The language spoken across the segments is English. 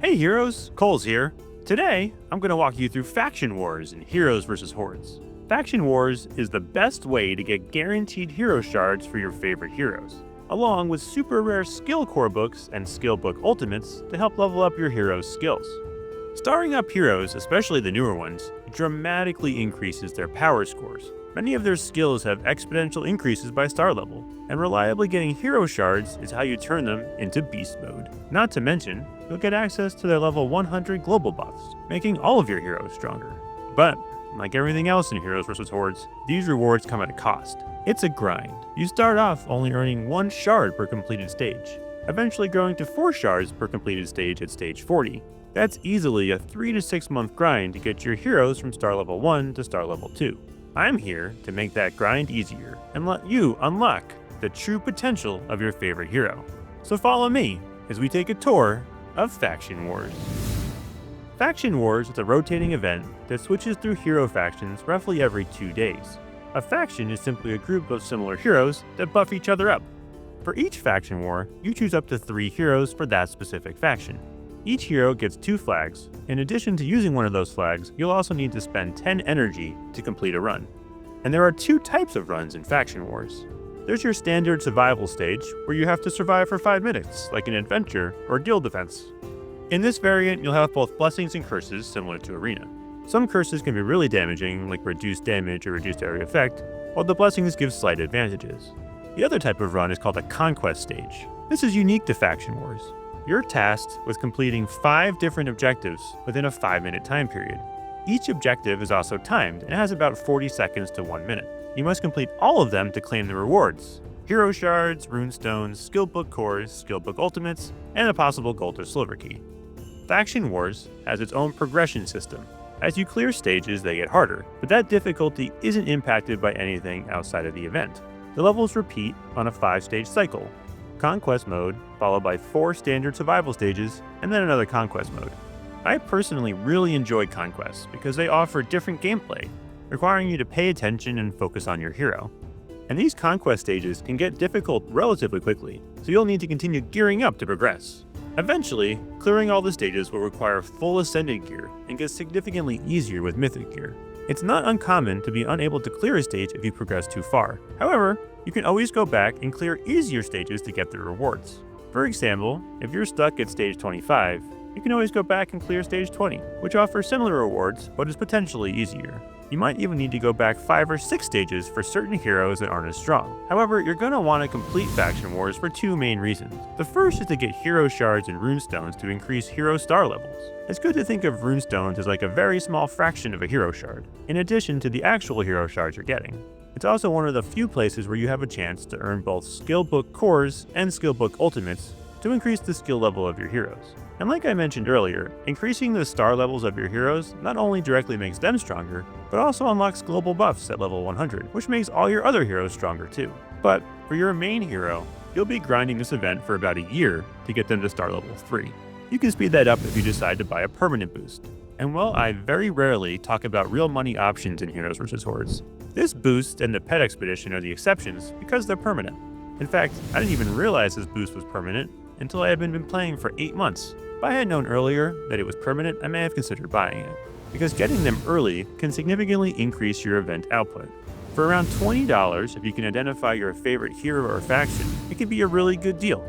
Hey heroes, Kolz here. Today, I'm going to walk you through Faction Wars in Heroes vs. Hordes. Faction Wars is the best way to get guaranteed hero shards for your favorite heroes, along with super rare skill core books and skill book ultimates to help level up your hero's skills. Starring up heroes, especially the newer ones, dramatically increases their power scores. Many of their skills have exponential increases by star level, and reliably getting hero shards is how you turn them into beast mode. Not to mention, you'll get access to their level 100 global buffs, making all of your heroes stronger. But, like everything else in Heroes vs. Hordes, these rewards come at a cost. It's a grind. You start off only earning 1 shard per completed stage, eventually growing to 4 shards per completed stage at stage 40. That's easily a 3 to 6 month grind to get your heroes from star level 1 to star level 2. I'm here to make that grind easier and let you unlock the true potential of your favorite hero. So follow me as we take a tour of Faction Wars. Faction Wars is a rotating event that switches through hero factions roughly every 2 days. A faction is simply a group of similar heroes that buff each other up. For each faction war, you choose up to 3 heroes for that specific faction. Each hero gets 2 flags. In addition to using one of those flags, you'll also need to spend 10 energy to complete a run. And there are 2 types of runs in Faction Wars. There's your standard survival stage, where you have to survive for 5 minutes, like an adventure or guild defense. In this variant, you'll have both blessings and curses, similar to Arena. Some curses can be really damaging, like reduced damage or reduced area effect, while the blessings give slight advantages. The other type of run is called a Conquest stage. This is unique to Faction Wars. You're tasked with completing 5 different objectives within a 5-minute time period. Each objective is also timed and has about 40 seconds to 1 minute. You must complete all of them to claim the rewards: hero shards, runestones, skill book cores, skill book ultimates, and a possible gold or silver key. Faction Wars has its own progression system. As you clear stages, they get harder, but that difficulty isn't impacted by anything outside of the event. The levels repeat on a 5-stage cycle: Conquest mode, followed by 4 standard survival stages, and then another Conquest mode. I personally really enjoy Conquest because they offer different gameplay, requiring you to pay attention and focus on your hero. And these Conquest stages can get difficult relatively quickly, so you'll need to continue gearing up to progress. Eventually, clearing all the stages will require full Ascended gear and get significantly easier with Mythic gear. It's not uncommon to be unable to clear a stage if you progress too far. However, you can always go back and clear easier stages to get the rewards. For example, if you're stuck at stage 25, you can always go back and clear stage 20, which offers similar rewards but is potentially easier. You might even need to go back 5 or 6 stages for certain heroes that aren't as strong. However, you're going to want to complete Faction Wars for 2 main reasons. The first is to get hero shards and runestones to increase hero star levels. It's good to think of runestones as like a very small fraction of a hero shard, in addition to the actual hero shards you're getting. It's also one of the few places where you have a chance to earn both skill book cores and skill book ultimates to increase the skill level of your heroes. And like I mentioned earlier, increasing the star levels of your heroes not only directly makes them stronger, but also unlocks global buffs at level 100, which makes all your other heroes stronger too. But for your main hero, you'll be grinding this event for about a year to get them to star level 3. You can speed that up if you decide to buy a permanent boost. And while I very rarely talk about real money options in Heroes vs. Hordes, this boost and the pet expedition are the exceptions because they're permanent. In fact, I didn't even realize this boost was permanent until I had been playing for 8 months. If I had known earlier that it was permanent, I may have considered buying it, because getting them early can significantly increase your event output. For around $20, if you can identify your favorite hero or faction, it can be a really good deal.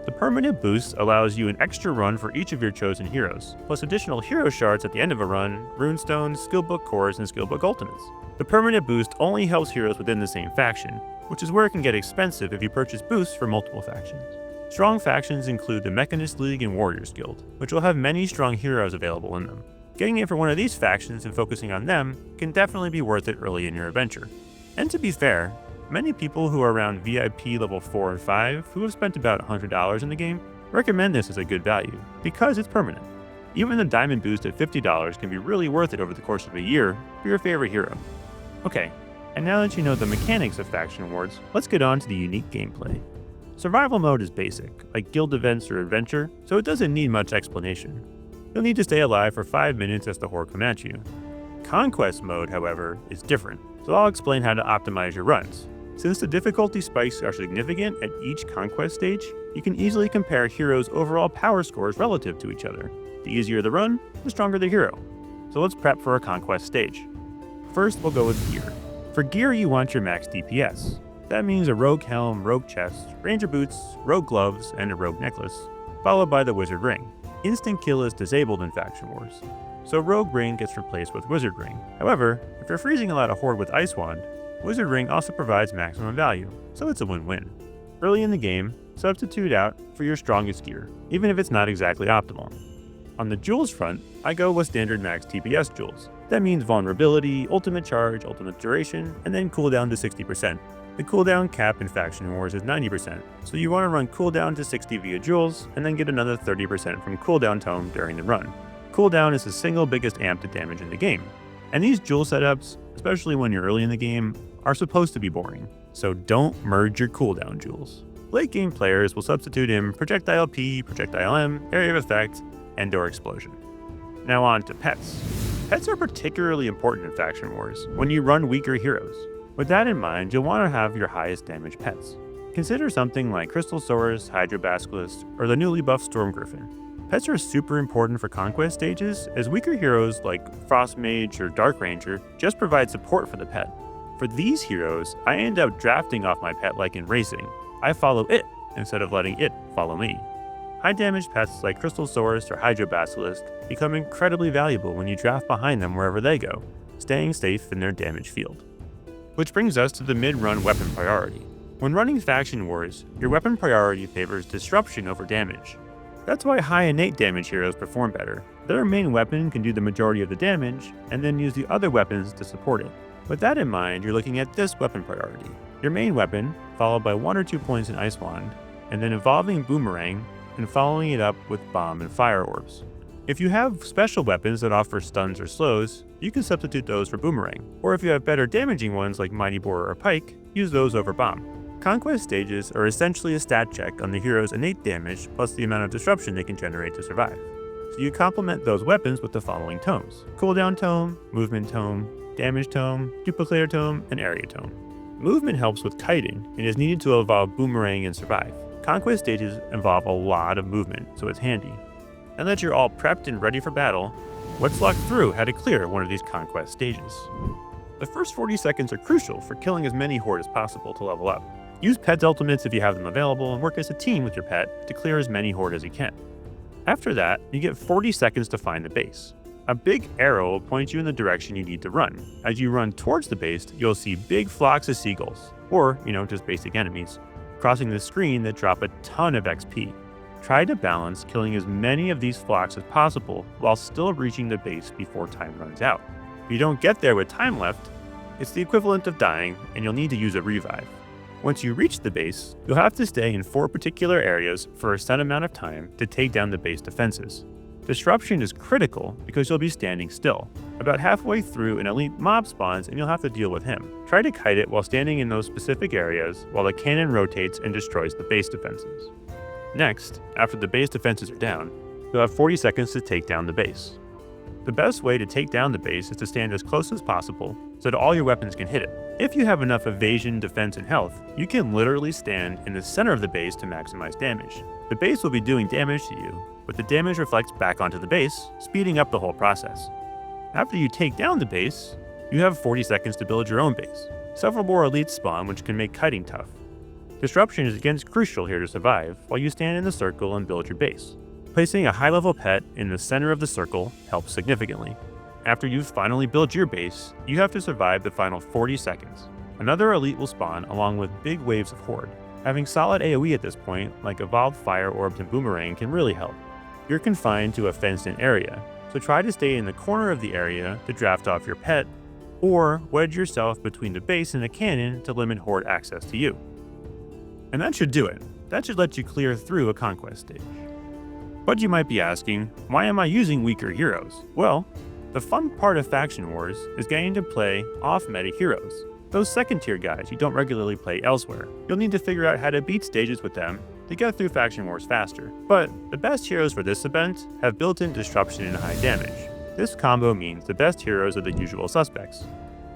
The permanent boost allows you an extra run for each of your chosen heroes, plus additional hero shards at the end of a run, runestones, skill book cores, and skill book ultimates. The permanent boost only helps heroes within the same faction, which is where it can get expensive if you purchase boosts for multiple factions. Strong factions include the Mechanist League and Warriors Guild, which will have many strong heroes available in them. Getting it for one of these factions and focusing on them can definitely be worth it early in your adventure. And to be fair, many people who are around VIP level 4 and 5 who have spent about $100 in the game recommend this as a good value, because it's permanent. Even the diamond boost at $50 can be really worth it over the course of a year for your favorite hero. Okay, and now that you know the mechanics of Faction Wars, let's get on to the unique gameplay. Survival mode is basic, like guild events or adventure, so it doesn't need much explanation. You'll need to stay alive for 5 minutes as the horde come at you. Conquest mode, however, is different, so I'll explain how to optimize your runs. Since the difficulty spikes are significant at each Conquest stage, you can easily compare heroes' overall power scores relative to each other. The easier the run, the stronger the hero. So let's prep for a Conquest stage. First, we'll go with gear. For gear, you want your max DPS. That means a rogue helm, rogue chest, ranger boots, rogue gloves, and a rogue necklace, followed by the wizard ring. Instant kill is disabled in Faction Wars, so rogue ring gets replaced with wizard ring. However, if you're freezing a lot of horde with ice wand, wizard ring also provides maximum value, so it's a win-win. Early in the game, substitute out for your strongest gear, even if it's not exactly optimal. On the jewels front, I go with standard max TPS jewels. That means vulnerability, ultimate charge, ultimate duration, and then cooldown to 60%. The cooldown cap in Faction Wars is 90%, so you want to run cooldown to 60 via jewels, and then get another 30% from cooldown tome during the run. Cooldown is the single biggest amp to damage in the game, and these jewel setups, especially when you're early in the game, are supposed to be boring, so don't merge your cooldown jewels. Late game players will substitute in Projectile P, Projectile M, Area of Effect, and/or Explosion. Now on to pets. Pets are particularly important in Faction Wars when you run weaker heroes. With that in mind, you'll want to have your highest damage pets. Consider something like Crystal Saurus, Hydrobasilisk, or the newly buffed Stormgriffin. Pets are super important for Conquest stages, as weaker heroes like Frost Mage or Dark Ranger just provide support for the pet. For these heroes, I end up drafting off my pet like in racing. I follow it instead of letting it follow me. High damage pets like Crystal Saurus or Hydrobasilisk become incredibly valuable when you draft behind them wherever they go, staying safe in their damage field. Which brings us to the mid-run weapon priority. When running Faction Wars, your weapon priority favors disruption over damage. That's why high innate damage heroes perform better. Their main weapon can do the majority of the damage, and then use the other weapons to support it. With that in mind, you're looking at this weapon priority. Your main weapon, followed by 1 or 2 points in Ice Wand, and then evolving Boomerang, and following it up with Bomb and Fire Orbs. If you have special weapons that offer stuns or slows, you can substitute those for Boomerang, or if you have better damaging ones like Mighty Boar or Pike, use those over Bomb. Conquest stages are essentially a stat check on the hero's innate damage plus the amount of disruption they can generate to survive. So you complement those weapons with the following tomes: Cooldown Tome, Movement Tome, Damage Tome, Duplicator Tome, and Area Tome. Movement helps with kiting and is needed to evolve Boomerang and survive. Conquest stages involve a lot of movement, so it's handy. Now that you're all prepped and ready for battle, let's walk through how to clear one of these Conquest stages. The first 40 seconds are crucial for killing as many horde as possible to level up. Use pet's ultimates if you have them available, and work as a team with your pet to clear as many horde as you can. After that, you get 40 seconds to find the base. A big arrow will point you in the direction you need to run. As you run towards the base, you'll see big flocks of seagulls, or, just basic enemies, crossing the screen that drop a ton of XP. Try to balance killing as many of these flocks as possible while still reaching the base before time runs out. If you don't get there with time left, it's the equivalent of dying and you'll need to use a revive. Once you reach the base, you'll have to stay in 4 particular areas for a set amount of time to take down the base defenses. Disruption is critical because you'll be standing still. About halfway through, an elite mob spawns and you'll have to deal with him. Try to kite it while standing in those specific areas while the cannon rotates and destroys the base defenses. Next, after the base defenses are down, you'll have 40 seconds to take down the base. The best way to take down the base is to stand as close as possible so that all your weapons can hit it. If you have enough evasion, defense, and health, you can literally stand in the center of the base to maximize damage. The base will be doing damage to you, but the damage reflects back onto the base, speeding up the whole process. After you take down the base, you have 40 seconds to build your own base. Several more elites spawn, which can make kiting tough. Disruption is again crucial here to survive while you stand in the circle and build your base. Placing a high-level pet in the center of the circle helps significantly. After you've finally built your base, you have to survive the final 40 seconds. Another elite will spawn along with big waves of horde. Having solid AoE at this point, like evolved fire orbs and boomerang, can really help. You're confined to a fenced-in area, so try to stay in the corner of the area to draft off your pet, or wedge yourself between the base and a cannon to limit horde access to you. And that should do it. That should let you clear through a Conquest stage. But you might be asking, why am I using weaker heroes? Well, the fun part of Faction Wars is getting to play off-meta heroes. Those second-tier guys you don't regularly play elsewhere. You'll need to figure out how to beat stages with them to get through Faction Wars faster. But the best heroes for this event have built-in disruption and high damage. This combo means the best heroes are the usual suspects.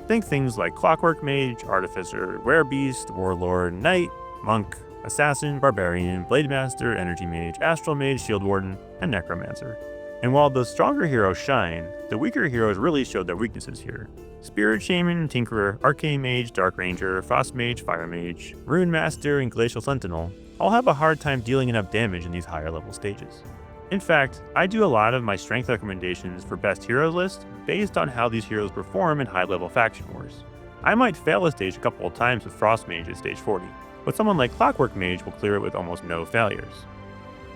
Think things like Clockwork Mage, Artificer, Werebeast, Warlord, Knight, Monk, Assassin, Barbarian, Blademaster, Energy Mage, Astral Mage, Shield Warden, and Necromancer. And while the stronger heroes shine, the weaker heroes really showed their weaknesses here. Spirit Shaman, Tinkerer, Arcane Mage, Dark Ranger, Frost Mage, Fire Mage, Runemaster, and Glacial Sentinel all have a hard time dealing enough damage in these higher level stages. In fact, I do a lot of my strength recommendations for best heroes list based on how these heroes perform in high level faction wars. I might fail a stage a couple of times with Frost Mage at stage 40, but someone like Clockwork Mage will clear it with almost no failures.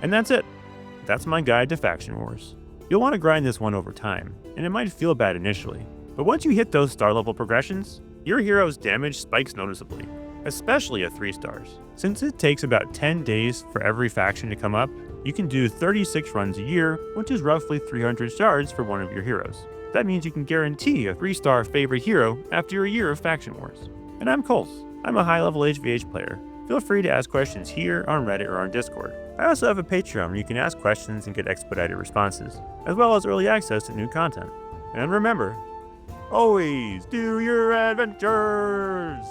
And that's it. That's my guide to faction wars. You'll want to grind this one over time, and it might feel bad initially, but once you hit those star level progressions, your hero's damage spikes noticeably, especially at 3 stars. Since it takes about 10 days for every faction to come up, you can do 36 runs a year, which is roughly 300 shards for one of your heroes. That means you can guarantee a 3-star favorite hero after a year of faction wars. And I'm Kolz. I'm a high-level HVH player. Feel free to ask questions here, on Reddit, or on Discord. I also have a Patreon where you can ask questions and get expedited responses, as well as early access to new content. And remember, always do your adventures!